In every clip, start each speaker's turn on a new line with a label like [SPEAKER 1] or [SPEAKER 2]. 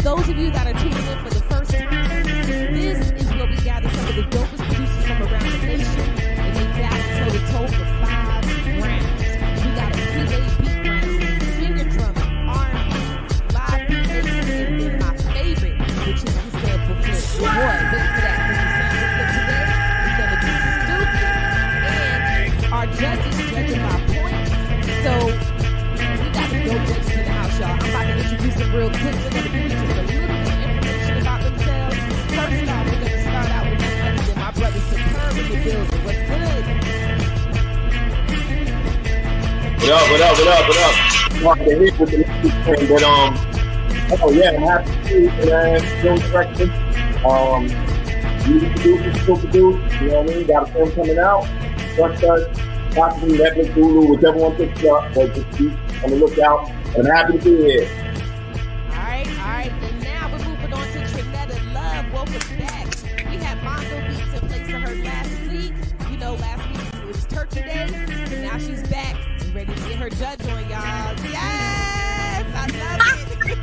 [SPEAKER 1] those of you that are tuning in for the first time, this is where we gather some of the dopest producers from around the nation, and they battle toe-to-toe for 5 rounds. We got a three-day beat round, finger drumming, R&B, live beat mixing, and then my favorite, which is the sample flip. Boy, wait for that, because the sample flip today is going to be stupid, and our judges judging by points, so we got the dope judges in the house, y'all. I'm about to introduce them real quick. We're going to give you just a little bit of information about themselves. First off, we're going to start out with none other than my brother Superb in the building. What's good?
[SPEAKER 2] What up? Mark the hit with the music thing, but oh yeah, I'm happy to see film director. Music producer, super producer, you know what I mean? Got a film coming out. Possibly Netflix, Hulu, whichever one picks it up, but just keep on the lookout. I'm happy to be here.
[SPEAKER 1] Alright, and now we're moving on to Trinetta Love. Welcome back. We had Mondo Beats in place for her last week. You know, last week it was Turkey Day, and now she's back and ready to get her judge on, y'all. Yes! I love it!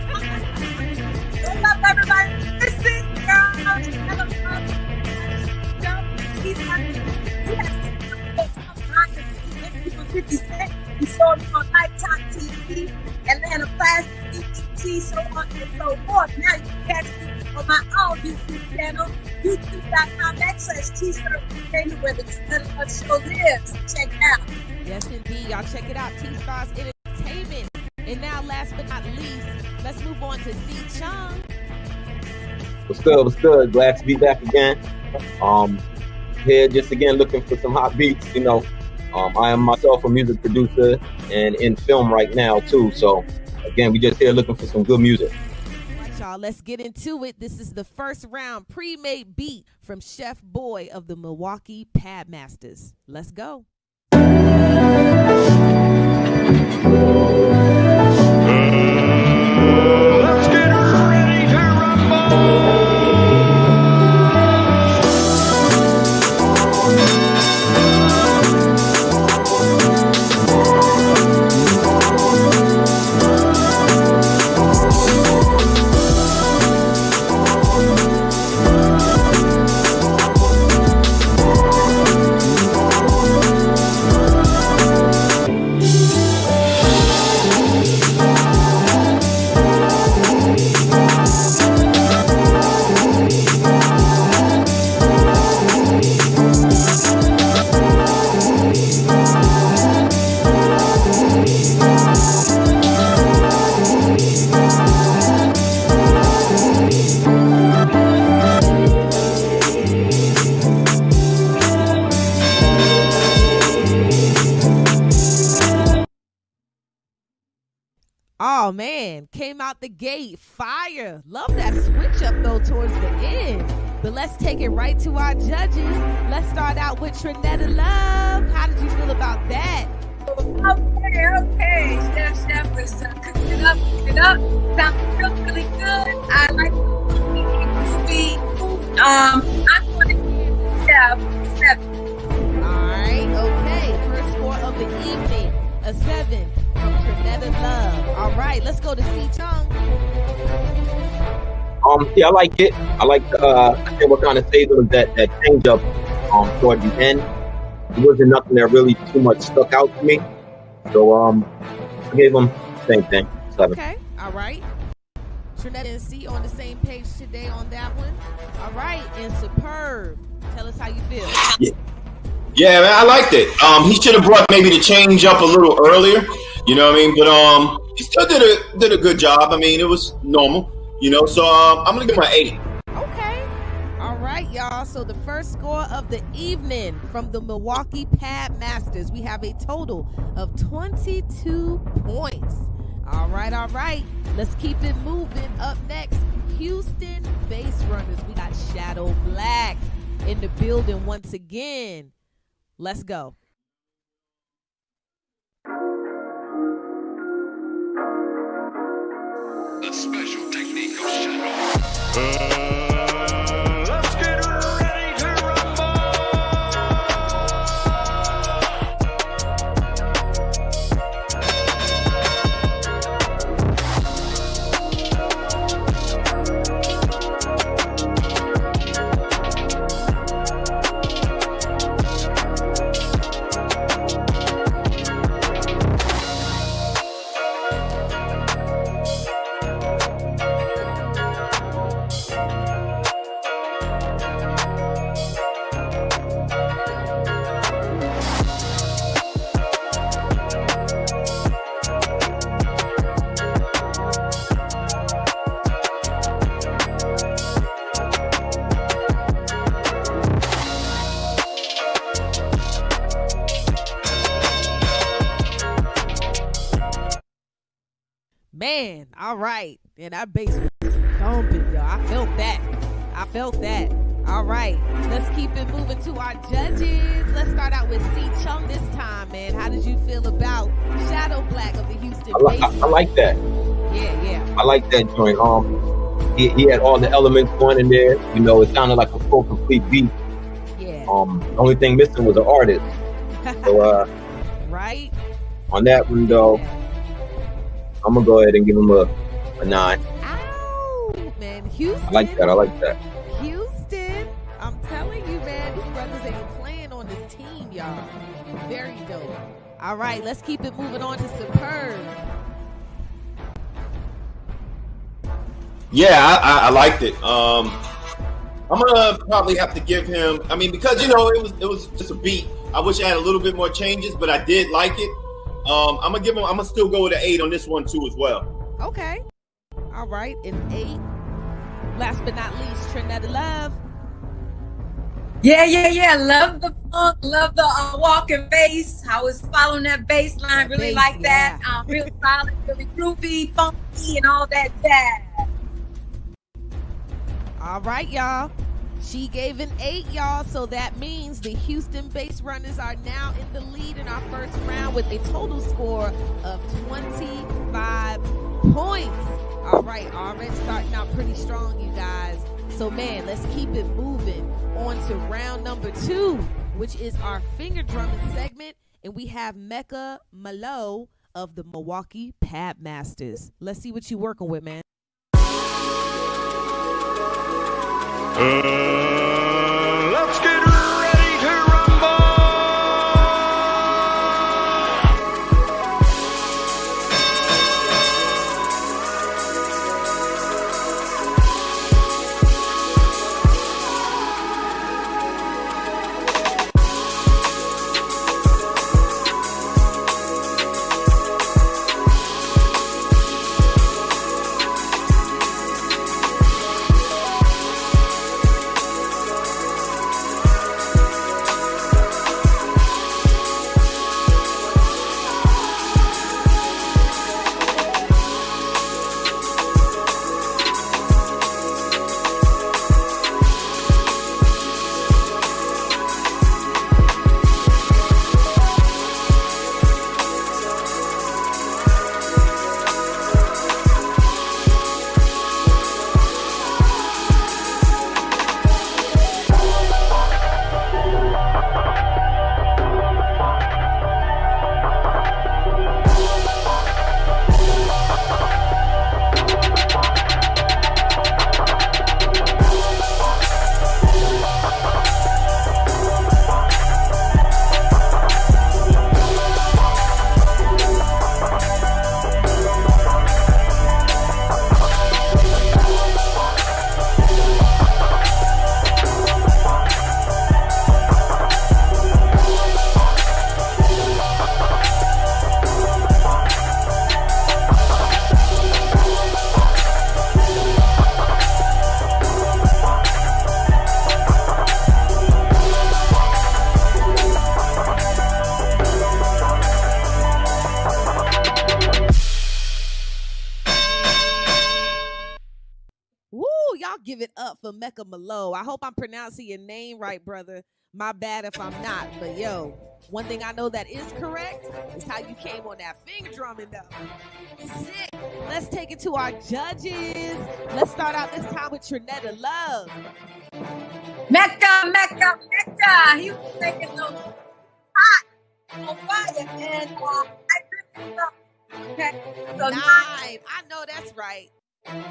[SPEAKER 3] What's up, everybody? This is Trinetta Love. 50 Cent. We saw him on Lifetime TV, Atlanta Plastic, ET, so on and so forth. Now you can catch me on my own YouTube channel, youtube.com/T-Star where the Trinetta Love show lives. Check it out.
[SPEAKER 1] Yes, indeed. Y'all check it out. T-Stars Entertainment. And now, last but not least, let's move on to C. Chung.
[SPEAKER 2] What's good? Glad to be back again. Here just again looking for some hot beats, you know. I am myself a music producer and in film right now too. So again, we just here looking for some good music.
[SPEAKER 1] y'all. Let's get into it. This is the first round pre-made beat from Chef Boy of the Milwaukee Pad Masters. Let's go.
[SPEAKER 4] Let's get ready to rumble!
[SPEAKER 1] Oh man, came out the gate, fire. Love that switch up though towards the end. But let's take it right to our judges. Let's start out with Trinetta Love. How did you feel about that?
[SPEAKER 3] Okay. Chef was cooking it up. Sounds really good. I like the speed. I'm going to give Chef 7.
[SPEAKER 1] All right, okay. First score of the evening, a 7 from Trinetta Love. All right, let's go to C. Chung.
[SPEAKER 2] Yeah, I like it. I like I think we're trying to say that change up toward the end. It wasn't nothing that really too much stuck out to me. So I gave them the same thing, 7.
[SPEAKER 1] Okay, all right. Trinetta and C on the same page today on that one. All right, and Superb. Tell us how you feel.
[SPEAKER 2] Yeah, man, I liked it. He should have brought maybe the change up a little earlier. You know what I mean? But he still did a good job. I mean, it was normal. You know, so I'm gonna give him an 80.
[SPEAKER 1] Okay. All right, y'all. So the first score of the evening from the Milwaukee Pad Masters, we have a total of 22 points. All right, all right. Let's keep it moving. Up next, Houston BassRunnaz. We got Shadow Black in the building once again. Let's go.
[SPEAKER 4] A special technique of shadow. Let's get ready to rumble!
[SPEAKER 1] Man, all right. And that bass was thumping, y'all. I felt that. All right. Let's keep it moving to our judges. Let's start out with C. Chung this time, man. How did you feel about Shadow Black of the Houston BassRunnaz?
[SPEAKER 2] I like that.
[SPEAKER 1] Yeah.
[SPEAKER 2] I like that joint. He had all the elements going in there. You know, it sounded like a full complete beat.
[SPEAKER 1] Yeah.
[SPEAKER 2] The only thing missing was an artist. So
[SPEAKER 1] right?
[SPEAKER 2] On that one though,
[SPEAKER 1] Yeah.
[SPEAKER 2] I'm gonna go ahead and give him a 9.
[SPEAKER 1] Ow, man. Houston.
[SPEAKER 2] I like that.
[SPEAKER 1] Houston. I'm telling you, man, these brothers ain't playing on this team, y'all. Very dope. All right, let's keep it moving on to Superb.
[SPEAKER 5] Yeah, I liked it. I'm gonna probably have to give him. I mean, because you know it was just a beat. I wish I had a little bit more changes, but I did like it. I'm gonna give him. I'm gonna still go with an 8 on this one too as well.
[SPEAKER 1] Okay. All right, an 8. Last but not least, Trinetta Love.
[SPEAKER 3] Yeah. Love the funk, love the walking bass. I was following that bass line, really
[SPEAKER 1] bass,
[SPEAKER 3] like that. Real solid, really groovy, funky, and all that jazz.
[SPEAKER 1] All right, y'all. She gave an 8, y'all, so that means the Houston BassRunnaz are now in the lead in our first round with a total score of 25 points. All right, already starting out pretty strong, you guys. So, man, let's keep it moving on to round number 2, which is our finger drumming segment, and we have Mecca Malo of the Milwaukee Pad Masters. Let's see what you're working with, man.
[SPEAKER 4] Let's get ready to rumble!
[SPEAKER 1] Give it up for Mecca Malo. I hope I'm pronouncing your name right, brother. My bad if I'm not. But yo, one thing I know that is correct is how you came on that finger drumming though. Sick. Let's take it to our judges. Let's start out this time with Trinetta Love.
[SPEAKER 3] Mecca. He was making those hot on fire, and I really love it. Okay. So 9.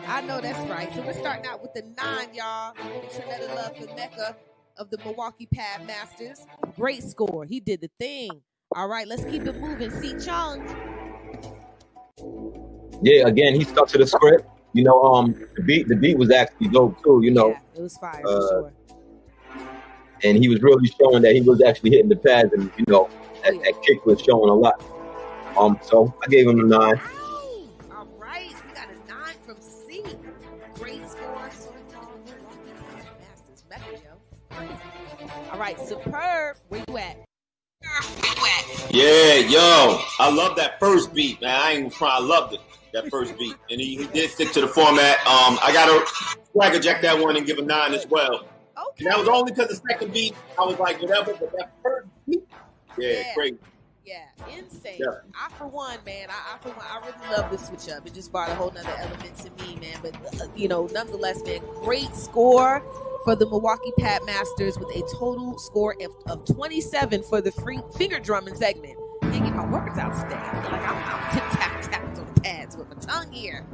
[SPEAKER 1] I know that's right. So we're starting out with the 9, y'all. Trinetta Love for Mecca of the Milwaukee Pad Masters. Great score. He did the thing. All right, let's keep it moving. See Chung.
[SPEAKER 6] Yeah, again, he stuck to the script. You know, the beat was actually dope too. You know,
[SPEAKER 1] yeah, it was fire for sure.
[SPEAKER 6] And he was really showing that he was actually hitting the pads, and you know, that kick was showing a lot. So I gave him a 9.
[SPEAKER 1] All right, Superb, where you at?
[SPEAKER 5] Yeah, yo, I love that first beat, man. I ain't gonna try. I loved it, that first beat, and he did stick to the format. I gotta swagger jack that one and give a 9 as well.
[SPEAKER 1] Okay.
[SPEAKER 5] And that was only because the second beat, I was like, whatever, but that first beat, yeah. Great.
[SPEAKER 1] Yeah, insane.
[SPEAKER 5] Yeah.
[SPEAKER 1] I for one, man, I really love this switch up. It just brought a whole nother element to me, man. But you know, nonetheless, man, great score for the Milwaukee Pad Masters with a total score of 27 for the free finger drumming segment. Can't get my words out today. I feel like I'm tip-tap-tapping on the pads with my tongue here.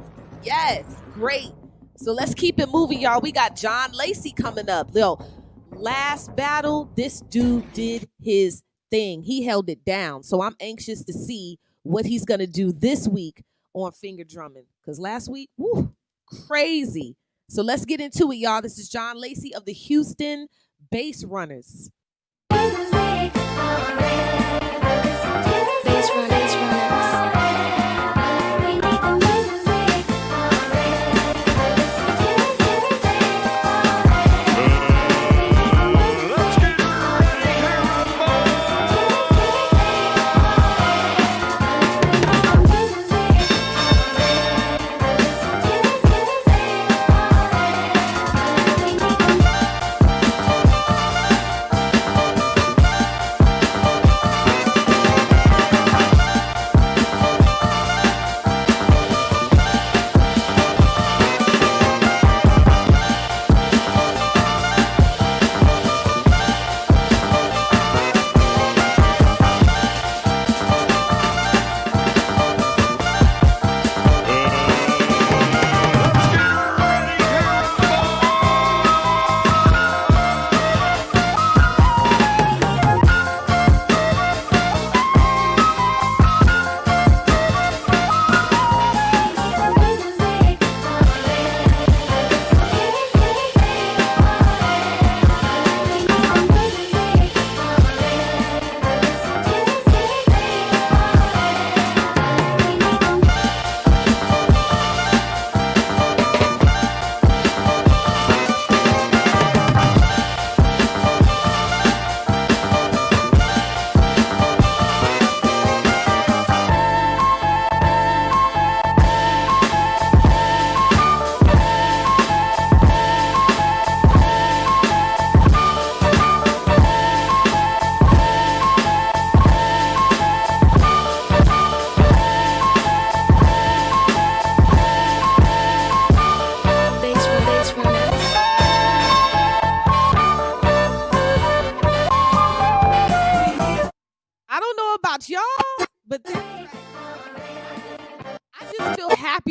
[SPEAKER 1] Yes, great. So let's keep it moving, y'all. We got John Lacey coming up. Yo, last battle, this dude did his thing. He held it down. So I'm anxious to see what he's going to do this week on finger drumming. Because last week, woo, crazy. So let's get into it, y'all. This is John Lacey of the Houston BassRunnaz.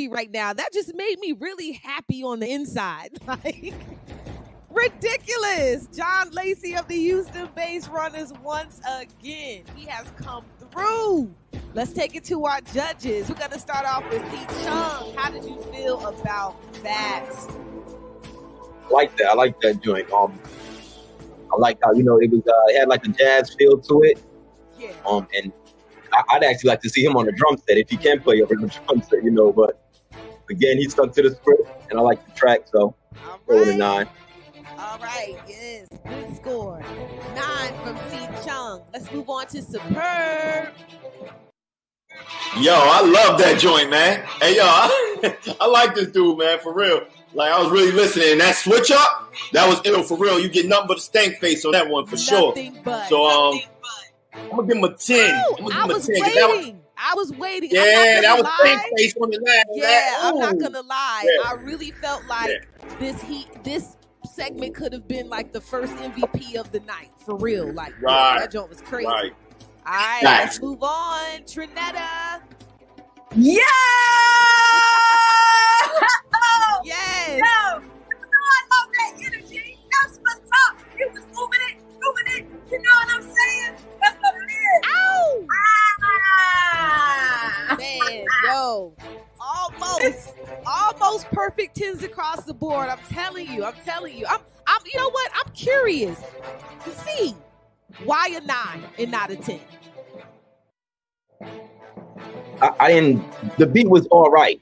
[SPEAKER 1] happy right now. That just made me really happy on the inside. Like, ridiculous. John Lacey of the Houston BassRunnaz once again. He has come through. Let's take it to our judges. We're going to start off with Chung. How did you feel about Bass?
[SPEAKER 6] I like that joint. I like how, it was it had like a jazz feel to it.
[SPEAKER 1] Yeah.
[SPEAKER 6] And I'd actually like to see him on the drum set if he can play over the drum set, but again, he stuck to the script and I like the track, so go with a 9.
[SPEAKER 1] All right, yes, good score. 9 from Chung. Let's move on to Superb.
[SPEAKER 5] Yo, I love that joint, man. Hey, yo, I like this dude, man, for real. Like, I was really listening. And that switch up, that was ill for real. You get nothing but a stank face on that one for sure. So, I'm going to give him a 10.
[SPEAKER 1] I was waiting. I was waiting.
[SPEAKER 5] Yeah, that was stank face on the last.
[SPEAKER 1] Yeah, I'm not going to lie. Yeah. I really felt like this segment could have been like the first MVP of the night, for real. Like, that joint was crazy.
[SPEAKER 5] Right.
[SPEAKER 1] All right, let's move on. Trinetta.
[SPEAKER 3] Yeah!
[SPEAKER 1] Yes.
[SPEAKER 3] Yo, I love that energy. That's what's up. He was moving it. You know what I'm saying? That's what it is.
[SPEAKER 1] Ow!
[SPEAKER 3] Ah!
[SPEAKER 1] Man, yo. Almost perfect 10s across the board. I'm telling you. I'm you know what? I'm curious to see why a 9 and not a 10.
[SPEAKER 6] I didn't. The beat was all right.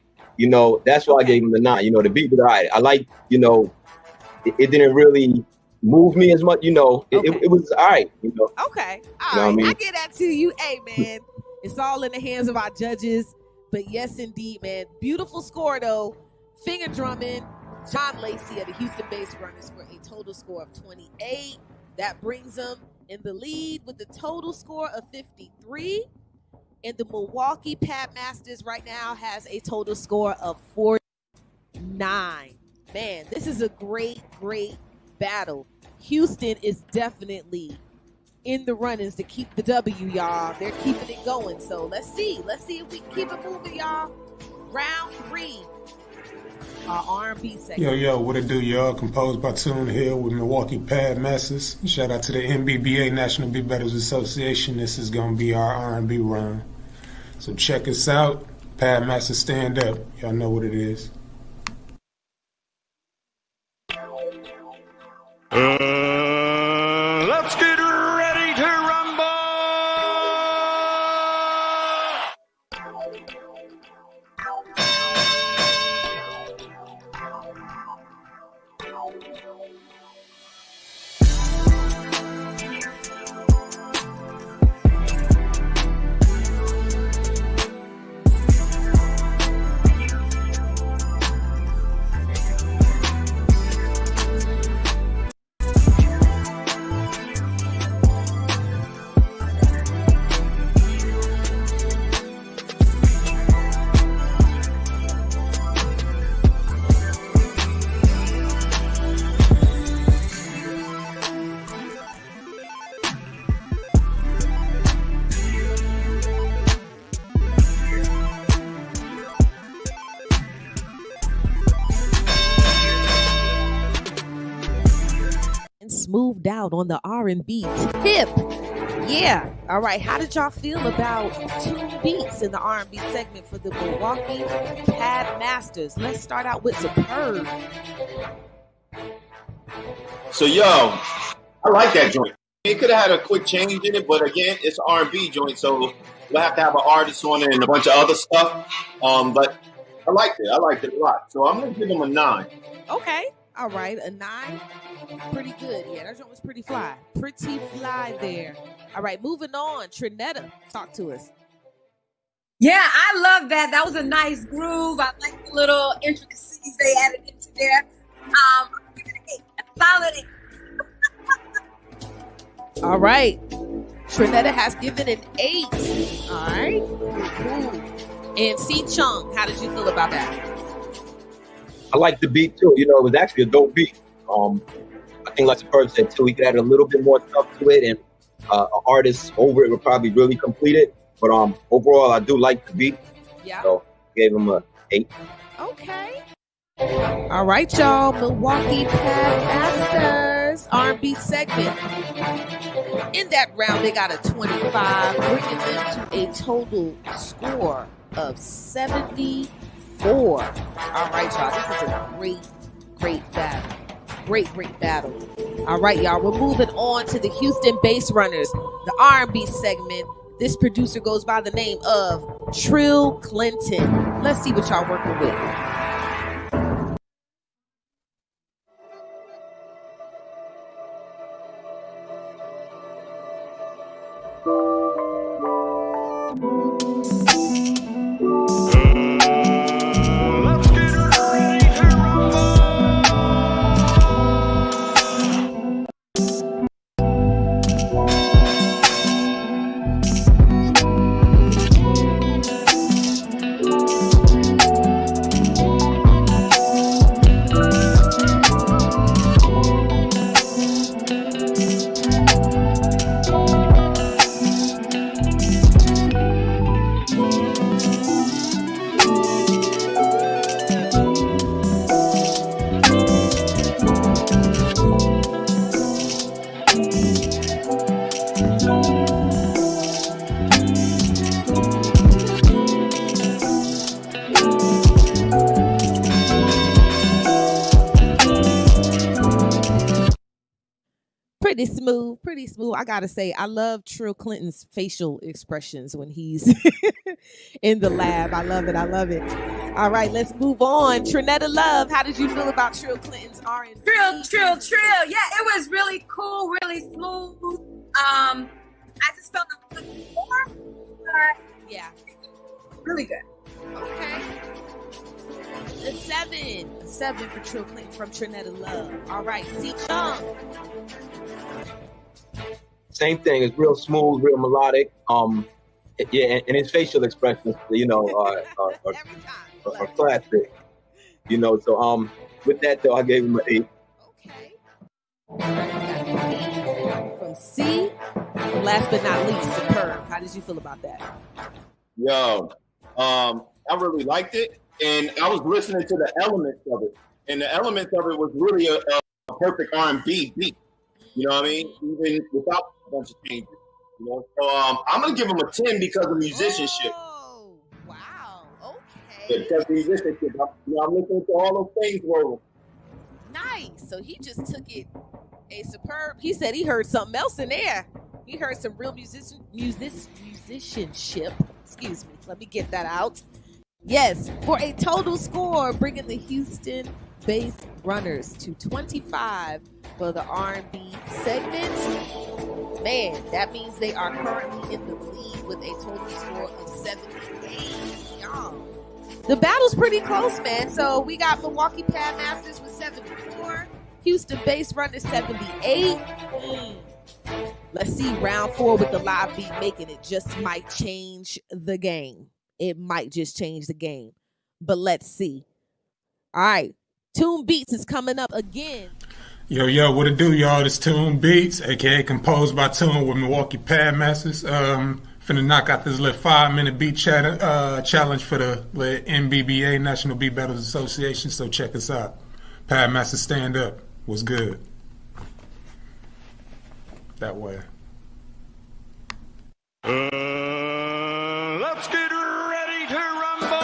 [SPEAKER 6] That's why I gave him the 9. The beat was all right. I like. It didn't really move me as much. It was all right.
[SPEAKER 1] Okay. All right. I get that to you. Hey, man, it's all in the hands of our judges. But yes, indeed, man. Beautiful score, though. Finger drumming. John Lacey of the Houston BassRunnaz for a total score of 28. That brings them in the lead with the total score of 53. And the Milwaukee Pad Masters right now has a total score of 49. Man, this is a great, great battle. Houston is definitely in the runnings to keep the W, y'all. They're keeping it going. So let's see. Let's see if we can keep it moving, y'all. Round 3. Our R&B segment.
[SPEAKER 7] Yo, what it do, y'all? Composed by Tune Hill with Milwaukee Pad Masters. Shout out to the NBBA, National Beat Battles Association. This is going to be our R&B run. So check us out. Pad Masters, stand up. Y'all know what it is.
[SPEAKER 4] Let's get ready to rumble!
[SPEAKER 1] Smoothed out on the R&B tip. Yeah. All right. How did y'all feel about 2 beats in the R&B segment for the Milwaukee Pad Masters? Let's start out with Superb.
[SPEAKER 5] So, yo, I like that joint. It could have had a quick change in it, but again, it's an R&B joint, so we'll have to have an artist on it and a bunch of other stuff. But I liked it. I liked it a lot. So I'm going to give them a 9.
[SPEAKER 1] Okay. All right. A 9. Pretty good. Yeah, that joint was pretty fly. Pretty fly there. All right, moving on. Trinetta, talk to us.
[SPEAKER 3] Yeah, I love that. That was a nice groove. I like the little intricacies they added into there. I'll give it an 8. A solid 8.
[SPEAKER 1] All right. Trinetta has given an 8. All right. Cool. And Chung, how did you feel about that?
[SPEAKER 6] I like the beat too. It was actually a dope beat. I think like Superb said too, he could add a little bit more stuff to it, and an artist over it would probably really complete it. But overall, I do like the beat.
[SPEAKER 1] Yeah.
[SPEAKER 6] So gave him 8.
[SPEAKER 1] Okay. All right, y'all. Milwaukee Pad Masters R&B segment. In that round, they got a 25, bringing them to a total score of 74. All right, y'all. This is a great battle. Great battle. All right, y'all. We're moving on to the Houston BassRunnaz, the R&B segment. This producer goes by the name of Trill Clinton. Let's see what y'all working with.
[SPEAKER 4] Let's get ready to rumble.
[SPEAKER 1] Pretty smooth. I gotta say, I love Trill Clinton's facial expressions when he's in the lab. I love it. All right, let's move on. Trinetta Love, how did you feel about Trill Clinton's R&B?
[SPEAKER 3] Trill. Yeah, it was really cool, really smooth. I just felt a little more.
[SPEAKER 1] Yeah.
[SPEAKER 3] Really good.
[SPEAKER 1] Okay. A 7 for Trill Clinton from Trinetta Love. All right, see Chung.
[SPEAKER 6] Same thing. It's real smooth, real melodic. Yeah, and his facial expressions, you know, are classic. You know, so with that though, I gave him an 8.
[SPEAKER 1] Okay. From C. Last but not least, Superb. How did you feel about that?
[SPEAKER 5] Yo, I really liked it, and I was listening to the elements of it, and the elements of it was really a perfect R&B beat. You know what I mean? Even without a bunch of changes. You know, so I'm gonna give him a 10 because of musicianship.
[SPEAKER 1] Oh, wow. Okay.
[SPEAKER 5] Yeah, because of musicianship, I'm listening to all those things rolling.
[SPEAKER 1] Nice. So he just took it a superb. He said he heard something else in there. He heard some real musicianship. Excuse me. Let me get that out. Yes, for a total score, bringing the Houston BassRunnaz to 25 for the R&B segment. Man, that means they are currently in the lead with a total score of 78. Y'all, the battle's pretty close, man. So we got Milwaukee Pad Masters with 74, Houston BassRunnaz 78. Let's see round 4 with the live beat making it. Just might change the game. It might just change the game. But let's see. All right. Tune Beats is coming up again.
[SPEAKER 7] Yo, what it do, y'all? This Tune Beats, aka composed by Tune with Milwaukee Pad Masters. Finna knock out this little 5-minute beat challenge for the MBBA, National Beat Battles Association. So check us out. Pad Masters, stand up. What's good? That way.
[SPEAKER 4] Let's get ready to rumble.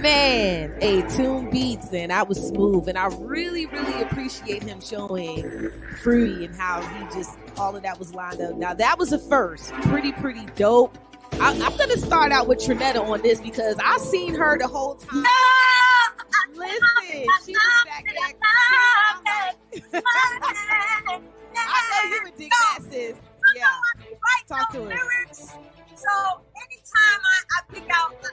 [SPEAKER 1] Man, hey, Tune Beats, and that was smooth. And I really, really appreciate him showing Fruity and how he just, all of that was lined up. Now, that was a first. Pretty dope. I'm going to start out with Trinetta on this because I seen her the whole time. Listen, she was back there. I know you would dig that, sis. Yeah. Talk to her.
[SPEAKER 3] So anytime I pick out a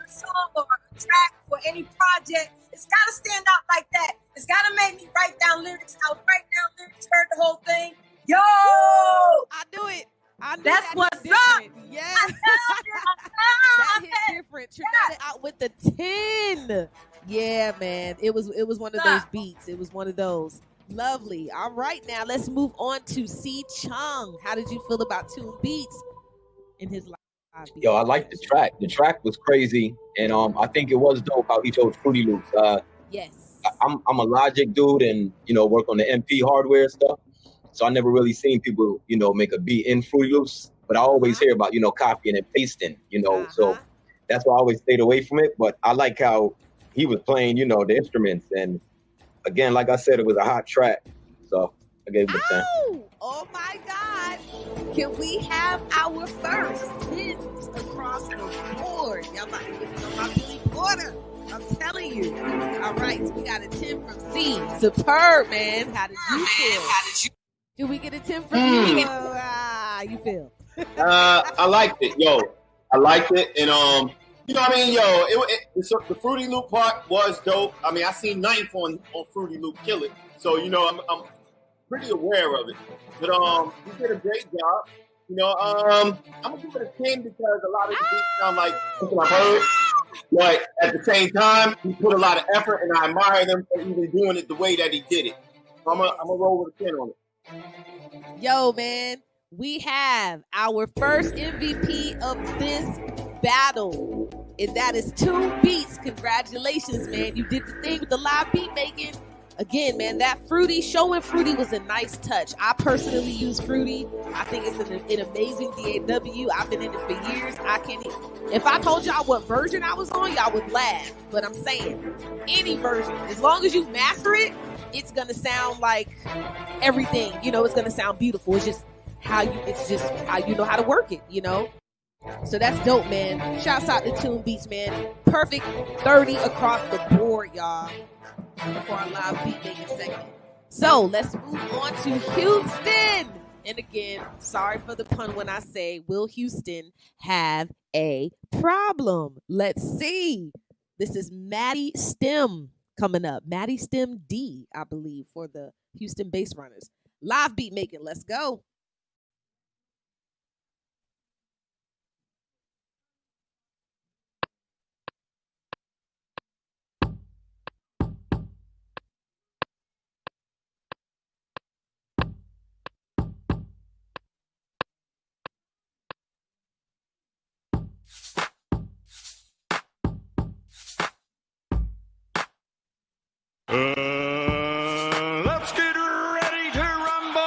[SPEAKER 3] song or a track for any project, it's got to stand out like that. It's got to make me write down lyrics. I was writing down lyrics, heard the whole thing. Yo!
[SPEAKER 1] I knew it. I knew
[SPEAKER 3] That's
[SPEAKER 1] that
[SPEAKER 3] what's
[SPEAKER 1] hit different.
[SPEAKER 3] up.
[SPEAKER 1] Yeah.
[SPEAKER 3] I
[SPEAKER 1] That hit different. Trinetta out with the 10. Yeah, man. It was one of those beats. It was one of those. Lovely. All right, now let's move on to C. Chung. How did you feel about Tune Beats in his live beat?
[SPEAKER 6] Yo, I like the track. The track was crazy, and I think it was dope how he chose Fruity Loops.
[SPEAKER 1] Yes.
[SPEAKER 6] I'm a Logic dude, and work on the MP hardware stuff. So I never really seen people make a beat in Fruity Loops, but I always hear about copying and pasting. So that's why I always stayed away from it. But I like how he was playing the instruments, and again, like I said, it was a hot track. So I gave him a 10.
[SPEAKER 1] Oh my God. Can we have our first 10s across the board? Y'all about to get me on my Billy Porter. I'm telling you. All right, so we got a 10 from C. Superb, man. How did you feel? Did we get a 10 from you? You feel?
[SPEAKER 5] I liked it, yo. I liked it, and what I mean, yo, the Fruity Loop part was dope. I mean, I seen Ninth on Fruity Loop kill it, so I'm pretty aware of it. But you did a great job. I'm gonna give it a 10 because a lot of the beats sound like something I've heard. But at the same time, he put a lot of effort, and I admire them for even doing it the way that he did it. So I'm gonna roll with a 10 on it.
[SPEAKER 1] Yo, man, we have our first MVP of this battle, and that is Tune Beats. Congratulations, man. You did the thing with the live beat making. Again, man, that showing Fruity was a nice touch. I personally use Fruity. I think it's an amazing DAW. I've been in it for years. I can't even, if I told y'all what version I was on, y'all would laugh. But I'm saying, any version, as long as you master it, it's gonna sound like everything. It's gonna sound beautiful. It's just how you know how to work it. So that's dope, man. Shouts out to Tune Beats, man. Perfect 30 across the board, y'all. For our live beat making segment. So let's move on to Houston. And again, sorry for the pun when I say, will Houston have a problem? Let's see. This is Maddie Stem coming up. Maddie Stem D, I believe, for the Houston BassRunnaz. Live beat making. Let's go.
[SPEAKER 4] Let's get ready to rumble.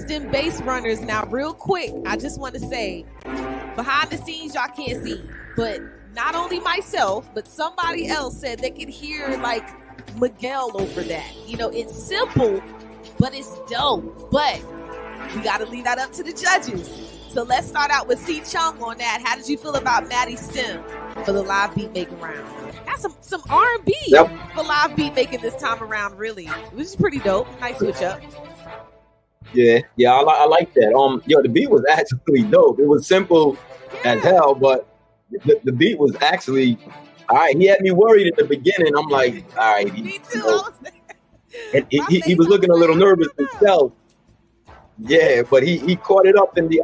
[SPEAKER 1] Houston Bass Runners. Now, real quick, I just want to say, behind the scenes, y'all can't see, but not only myself, but somebody else said they could hear like Miguel over that. You know, it's simple, but it's dope. But we got to leave that up to the judges. So let's start out with C. Chung on that. How did you feel about Maddie Stem for the live beat making round? That's some R&B for live beat making this time around, really, which is pretty dope. Nice switch up.
[SPEAKER 6] Yeah, I like that. The beat was actually dope. It was simple as hell, but the beat was actually all right. He had me worried at the beginning. I'm like, all right.
[SPEAKER 1] Me too.
[SPEAKER 6] And he was looking a little nervous himself. Yeah, but he caught it up in the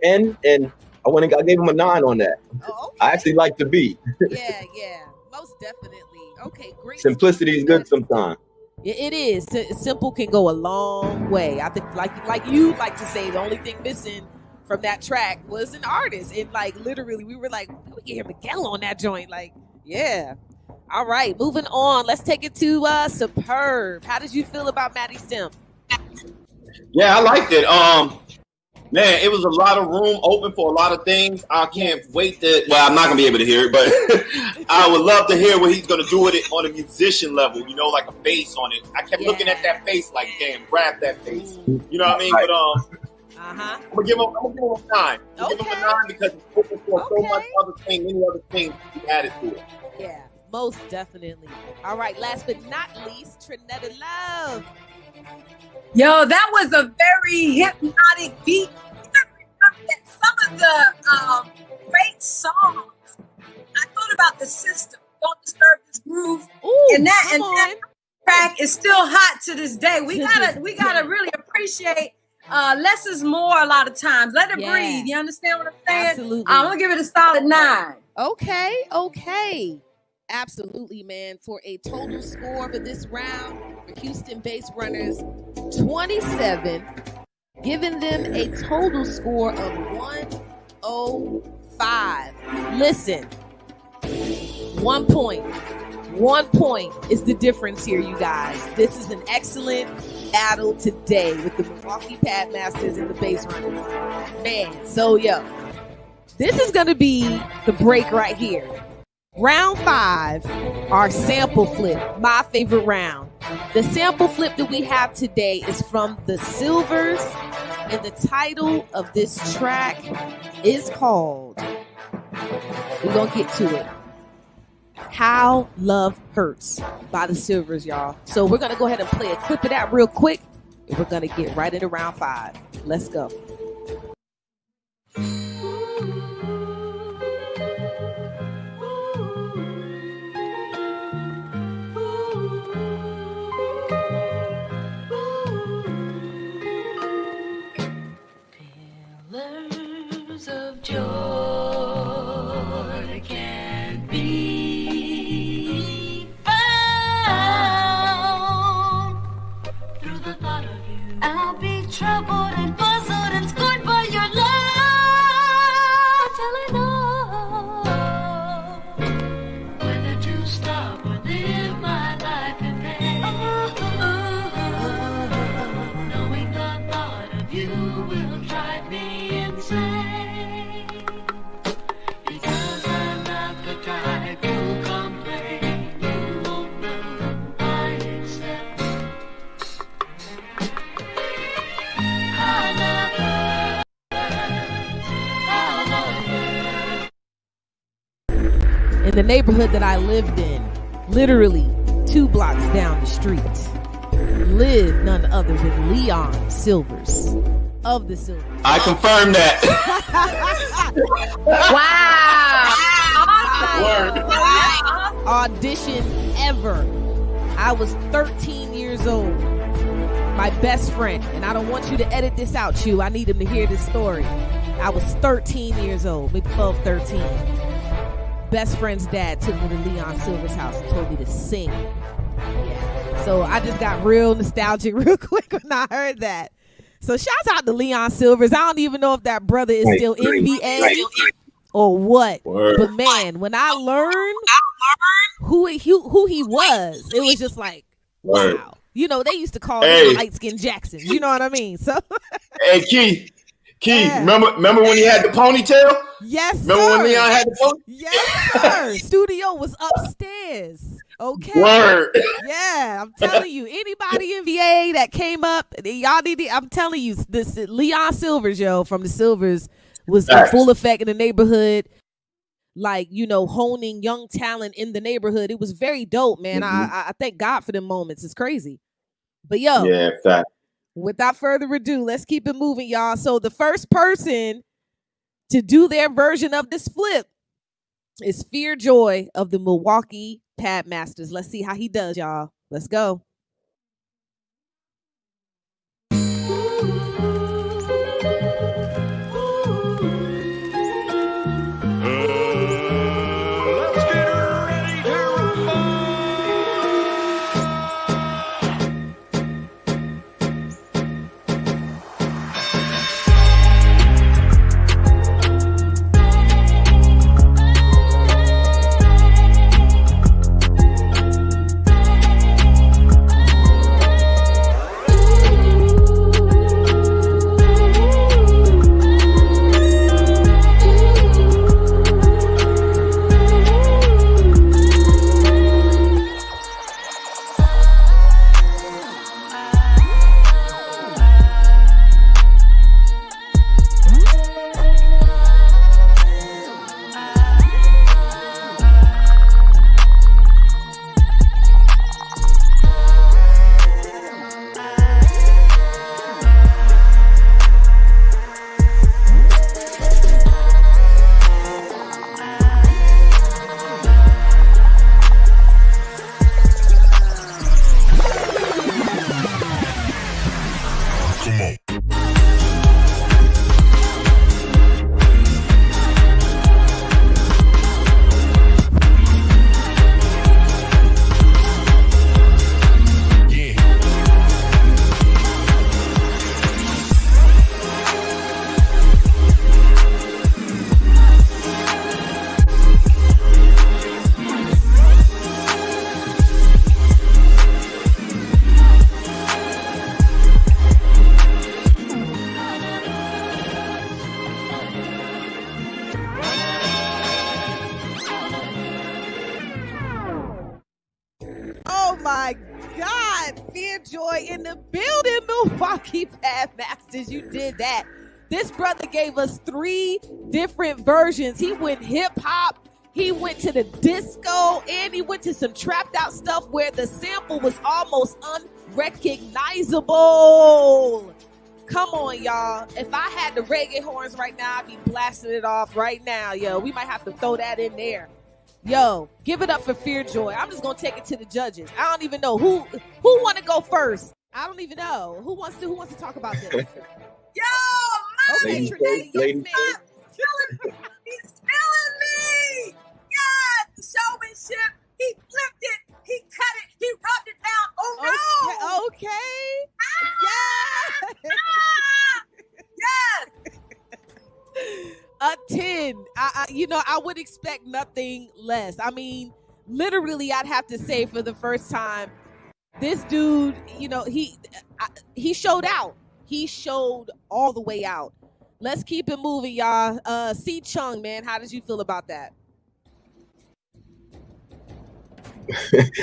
[SPEAKER 6] end, and I gave him a 9 on that.
[SPEAKER 1] Oh, okay.
[SPEAKER 6] I actually like the beat.
[SPEAKER 1] Yeah, most definitely. Okay, great.
[SPEAKER 6] Simplicity is good sometimes.
[SPEAKER 1] It is. Simple can go a long way. I think, like you like to say, the only thing missing from that track was an artist. And like literally, we were like, we can hear Miguel on that joint. Like, yeah. All right, moving on. Let's take it to Superb. How did you feel about Maddie Stem?
[SPEAKER 5] Yeah, I liked it. Man, it was a lot of room open for a lot of things. I can't wait to. Well, I'm not gonna be able to hear it, but I would love to hear what he's gonna do with it on a musician level. You know, like a bass on it. I kept looking at that bass, like, damn, grab that bass. You know what I mean? But I'm gonna give him a 9. Give him a 9 because it's open for so much many other things to be added to it.
[SPEAKER 1] Yeah, most definitely. All right, last but not least, Trinetta Love.
[SPEAKER 3] Yo, that was a very hypnotic beat. Some of the great songs, I thought about the system, Don't Disturb This Groove.
[SPEAKER 1] Ooh,
[SPEAKER 3] and that track is still hot to this day. We gotta really appreciate less is more a lot of times. Let it breathe. You understand what I'm saying?
[SPEAKER 1] Absolutely.
[SPEAKER 3] I'm gonna give it a solid 9.
[SPEAKER 1] Okay. Absolutely, man. For a total score for this round, for Houston Bass Runners, 27, giving them a total score of 105. Listen, 1 point. 1 point is the difference here, you guys. This is an excellent battle today with the Milwaukee Pad Masters and the Bass Runners. Man, so this is going to be the break right here. Round 5, our sample flip, my favorite round. The sample flip that we have today is from the Silvers, and the title of this track is called, we're going to get to it, How Love Hurts by the Silvers, y'all. So we're going to go ahead and play a clip of that real quick, and we're going to get right into round 5. Let's go.
[SPEAKER 8] Of joy can be found through the thought of you. I'll be troubled and puzzled and scorned by your love till I know whether to stop or live my life in pain. Knowing the thought of you will drive me insane.
[SPEAKER 1] In the neighborhood that I lived in, literally 2 blocks down the street, lived none other than Leon Silvers of the Silvers.
[SPEAKER 5] I confirm that.
[SPEAKER 3] Wow.
[SPEAKER 1] Audition ever. I was 13 years old. My best friend, and I don't want you to edit this out, Chew. I need him to hear this story. I was 13 years old, maybe 12, 13. Best friend's dad took me to Leon Silver's house and told me to sing. Yeah. So I just got real nostalgic real quick when I heard that. So shouts out to Leon Silvers. I don't even know if that brother is still NBA or what.
[SPEAKER 5] Word.
[SPEAKER 1] But man, when I learned who he was, it was just like, wow.
[SPEAKER 5] Word.
[SPEAKER 1] You know, they used to call him light-skinned Jackson. You know what I mean? So
[SPEAKER 5] Hey, Keith,
[SPEAKER 1] Yeah.
[SPEAKER 5] remember when he had the ponytail?
[SPEAKER 1] Yes,
[SPEAKER 5] Remember
[SPEAKER 1] sir.
[SPEAKER 5] when Leon had the ponytail?
[SPEAKER 1] Yes, sir. Studio was upstairs. Okay.
[SPEAKER 5] Word.
[SPEAKER 1] Yeah, I'm telling you, anybody in VA that came up, y'all need to, I'm telling you, this Leon Silvers, yo, from the Silvers was in full effect in the neighborhood, like, you know, honing young talent in the neighborhood. It was very dope, man. I thank God for them moments. It's crazy. But yo,
[SPEAKER 5] Yeah, fact.
[SPEAKER 1] without further ado, let's keep it moving, y'all. So the first person to do their version of this flip is Fear Joy of the Milwaukee Pad Masters. Let's see how he does, y'all. Let's go.
[SPEAKER 4] Let's get ready to rumble.
[SPEAKER 1] Oh my God, Fear Joy in the building, Milwaukee Pad Masters. You did that. This brother gave us 3 different versions. He went hip hop, he went to the disco, and he went to some trapped out stuff where the sample was almost unrecognizable. Come on, y'all. If I had the reggae horns right now, I'd be blasting it off right now. Yo, we might have to throw that in there. Yo, give it up for Fear Joy. I'm just gonna take it to the judges. I don't even know who want to go first. I don't even know who wants to talk about this.
[SPEAKER 3] Yo,
[SPEAKER 1] Okay,
[SPEAKER 6] Ladies
[SPEAKER 1] Trinetta,
[SPEAKER 6] first, ladies
[SPEAKER 1] yes, ma'am.
[SPEAKER 3] he's feeling me. Yes, the showmanship. He flipped it. He cut it. He rubbed it down. Oh no.
[SPEAKER 1] Okay.
[SPEAKER 3] Yes.
[SPEAKER 1] A 10. I would expect nothing less. I mean, literally, I'd have to say for the first time, this dude, he showed out. He showed all the way out. Let's keep it moving, y'all. C. Chung, man, how did you feel about that?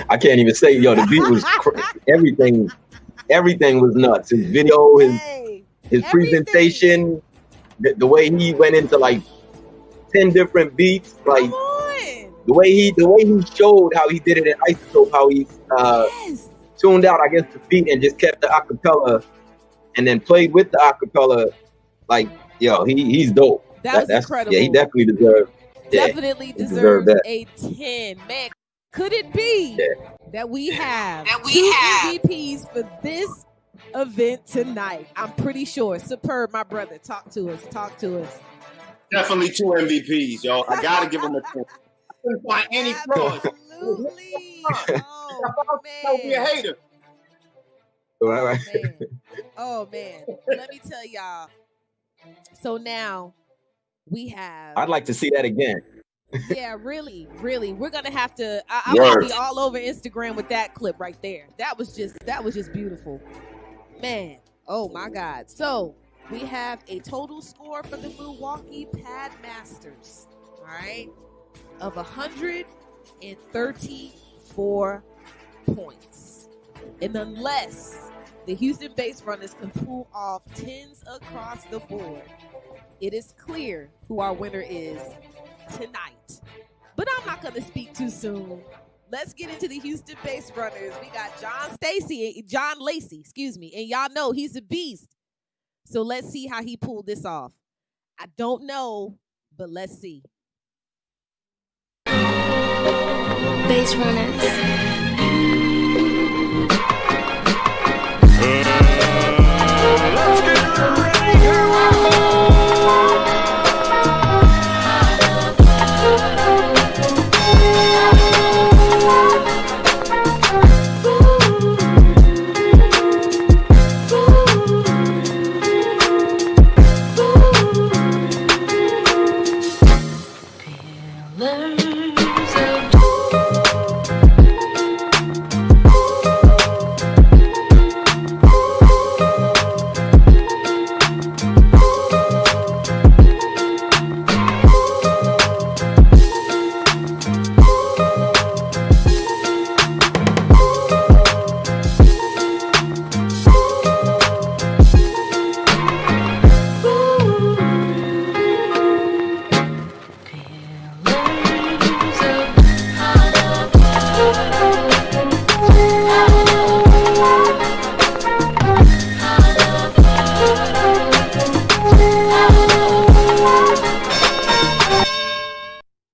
[SPEAKER 6] I can't even say, yo, the beat was everything was nuts. His video, his presentation, the way he went into like 10 different beats, like the way he showed how he did it in Isotope, how he tuned out, I guess, the beat and just kept the acapella and then played with the acapella. Like, yo, he's dope.
[SPEAKER 1] That's incredible.
[SPEAKER 6] Yeah, he definitely deserved.
[SPEAKER 1] Definitely deserves a 10. Man, could it be that we have 2 MVPs for this event tonight? I'm pretty sure. Superb, my brother. Talk to us.
[SPEAKER 5] Definitely 2 MVPs, yo. I gotta give him a 10. I couldn't find any flaws.
[SPEAKER 1] Absolutely.
[SPEAKER 5] Don't be a hater.
[SPEAKER 1] Oh man. Let me tell y'all. So now we have.
[SPEAKER 6] I'd like to see that again.
[SPEAKER 1] Yeah, really. We're gonna have to. I'm gonna be all over Instagram with that clip right there. That was just beautiful, man. Oh my God. So we have a total score for the Milwaukee Pad Masters, all right, of 134 points. And unless the Houston BassRunnaz can pull off 10s across the board, it is clear who our winner is tonight. But I'm not going to speak too soon. Let's get into the Houston BassRunnaz. We got John Lacey, and y'all know he's a beast. So let's see how he pulled this off. I don't know, but let's see.
[SPEAKER 8] BassRunnaz.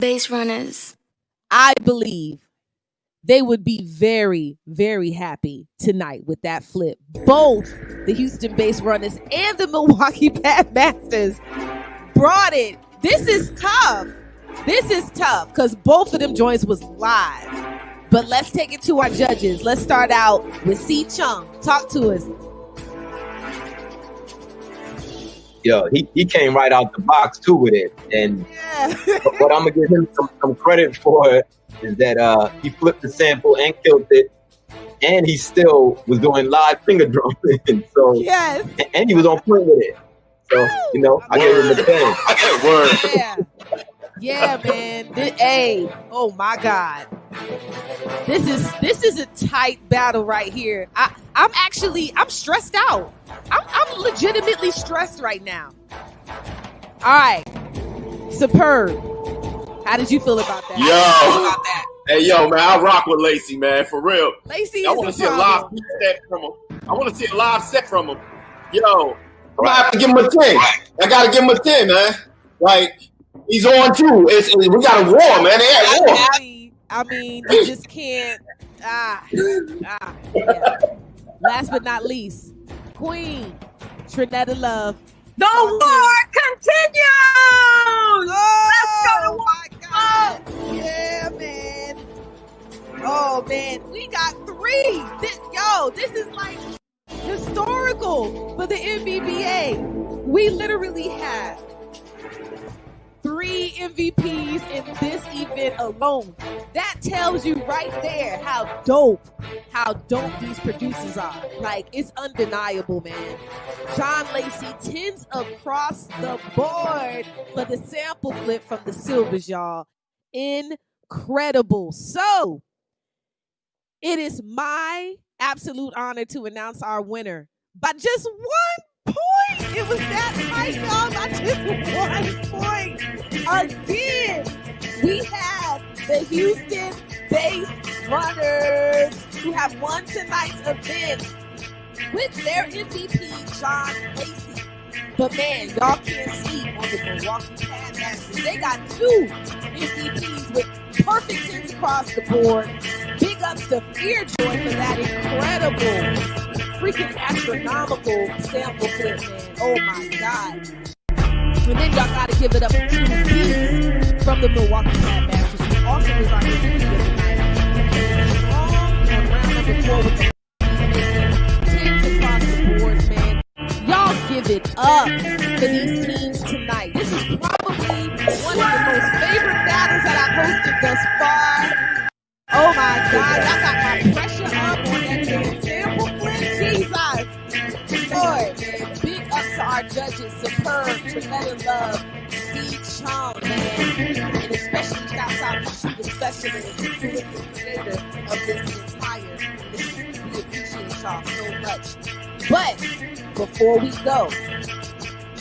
[SPEAKER 8] BassRunnaz.
[SPEAKER 1] I believe they would be very, very happy tonight with that flip. Both the Houston BassRunnaz and the Milwaukee Pad Masters brought it. This is tough. Because both of them joints was live. But let's take it to our judges. Let's start out with Chung. Talk to us.
[SPEAKER 6] Yo, he came right out the box too with it. And what I'm gonna give him some credit for is that he flipped the sample and killed it, and he still was doing live finger drumming. So
[SPEAKER 1] yes,
[SPEAKER 6] and he was on point with it. So you know, I gave him a 10.
[SPEAKER 1] Word. Yeah, man. Hey, oh my God. This is a tight battle right here. I'm stressed out. I'm legitimately stressed right now. All right. Superb. How did you feel about that?
[SPEAKER 5] Hey, yo, man, I rock with Lacey, man, for real.
[SPEAKER 1] Lacey
[SPEAKER 5] I want to see a live set from him. I want to see a live set from him. Yo, I have to give him a 10. I got to give him a 10, man. Like, he's on too. We got a war, man. They at war.
[SPEAKER 1] I mean, you just can't. Yeah. Last but not least, Queen Trinetta Love.
[SPEAKER 3] The war continues. Let's go to war.
[SPEAKER 1] My God. Yeah, man. Oh man, we got 3. This is like historical for the NBBA. We literally have 3 MVPs in this event alone. That tells you right there how dope these producers are. Like, it's undeniable, man. John Lacey, 10s across the board for the sample flip from the Silvers, y'all. Incredible. So, it is my absolute honor to announce our winner by just 1 point. It was that tight, y'all. By just 1 point. Again, we have the Houston BassRunnaz who have won tonight's event with their MVP, John Lacey. But man, y'all can't see on the Milwaukee Pad Masters. They got 2 MVPs with perfect 10s across the board. Big ups to Fearjoy for that incredible, freaking astronomical sample flip, man. Oh my God. And then y'all gotta give it up to 2 beats from the Milwaukee Pad Masters, who also was our MVP of the night. Strong on round number 4 with the 10s across the boards, man. Y'all give it up for these teams tonight. This is probably one of the most favorite battles that I've hosted thus far. Oh my God, y'all got my pressure up on that damn sample flip. Jesus. Lord, man. Big ups to our judges, superb, Trinetta Love, Steve Chung, man. And especially shouts out to the specialist, who is the creator of this entire mission. We appreciate y'all so much. But before we go,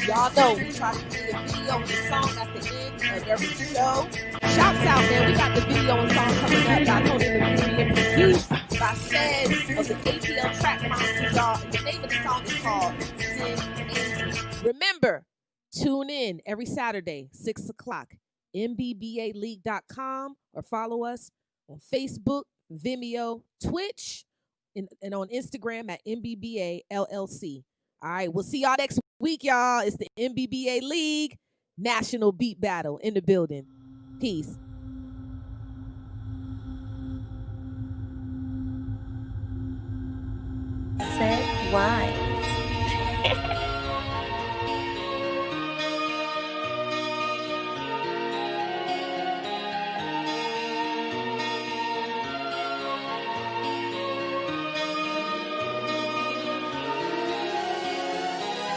[SPEAKER 1] y'all know we try to do the video and the song at the end of every show. Shouts out, man. We got the video and song coming up. Y'all know they're being produced by Swagg of the ATL Track Monsters, y'all. And the name of the song is called Sin Angel. Remember, tune in every Saturday, 6 o'clock, MBBALeague.com, or follow us on Facebook, Vimeo, Twitch, and on Instagram at MBBA LLC. All right, we'll see y'all next week, y'all. It's the MBBA League National Beat Battle in the building. Peace.
[SPEAKER 9] Said wise.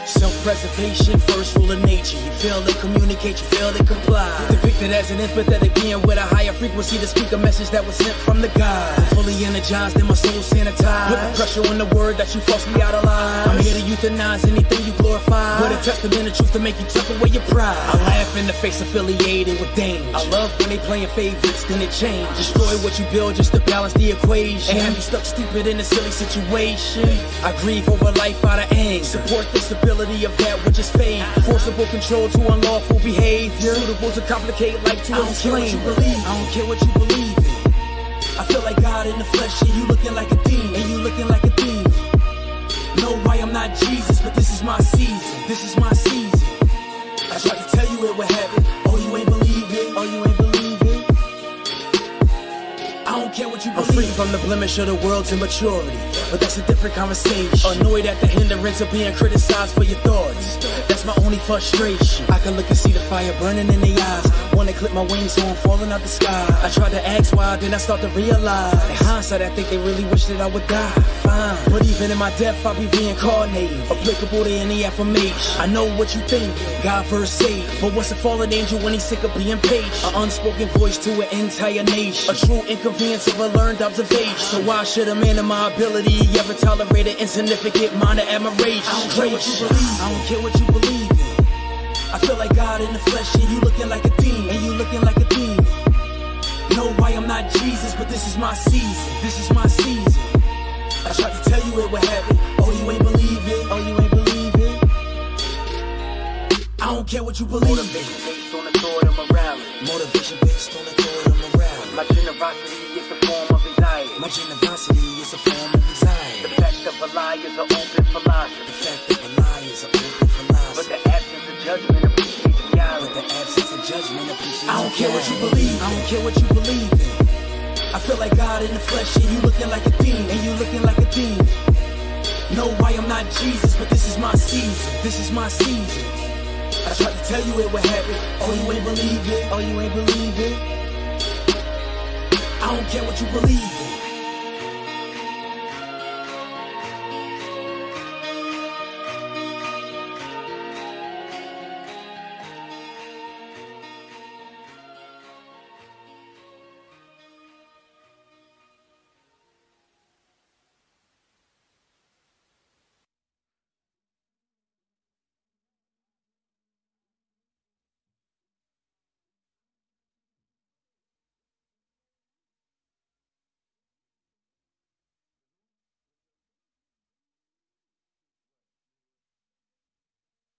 [SPEAKER 10] Self-preservation, first rule of nature. You feel they communicate, you feel they comply. Depicted as an empathetic being with a higher frequency to speak a message that was sent from the God. I'm fully energized and my soul sanitized. Put the pressure on the word that you falsely idolize. I'm here to euthanize anything you glorify. Put a testament of truth to make you tuck away your pride. I laugh in the face affiliated with danger. I love when they playing favorites, then it change. Destroy what you build just to balance the equation. And have you stuck stupid in a silly situation. I grieve over life out of anger. Support the stability of that which is fake. Forcible control to unlawful behavior. Suitable to complicate life to explain. I don't care what you believe in. I feel like God in the flesh and you looking like a demon. And you looking like a demon. Know why I'm not Jesus, but this is my season. This is my season. I tried to tell you it would happen. Oh, you ain't believe it. Oh, you ain't believe it. I don't care what you believe. I'm free from the blemish of the world's immaturity, but that's a different conversation. Annoyed at the hindrance of being criticized for your thoughts. That's my only frustration. I can look and see the fire burning in their eyes. Wanna clip my wings so I'm falling out the sky. I tried to ask why, then I start to realize. In hindsight, I think they really wish that I would die. Fine, but even in my death, I'll be reincarnated. Applicable to any affirmation. I know what you think, God first saved. But what's a fallen angel when he's sick of being patient? An unspoken voice to an entire nation. A true inconvenience of a learned observation. So why should a man of my ability ever tolerate an insignificant minor admiration? I don't care what you believe. I don't care what you believe in. I feel like God in the flesh and you looking like a demon. And you looking like a demon. Know why I'm not Jesus, but this is my season. This is my season. I tried to tell you it would happen. Oh, you ain't believe it. Oh, you ain't believe it. I don't care what you believe. Motivation based on the thought of morality. Motivation based on the thought of morality. My generosity is a form of anxiety. My generosity is a form of anxiety. The fact of a lie is an open philosophy. The fact of a lie is an open philosophy. But the absence of judgment appreciates reality. But the absence of judgment appreciates reality. I don't care what you believe. I don't care what you believe in. I feel like God in the flesh and you looking like a demon. And you looking like a demon. Know why I'm not Jesus, but this is my season. This is my season. I tried to tell you it would happen. Oh, you ain't believe it. Oh, you ain't believe it. I don't care what you believe in.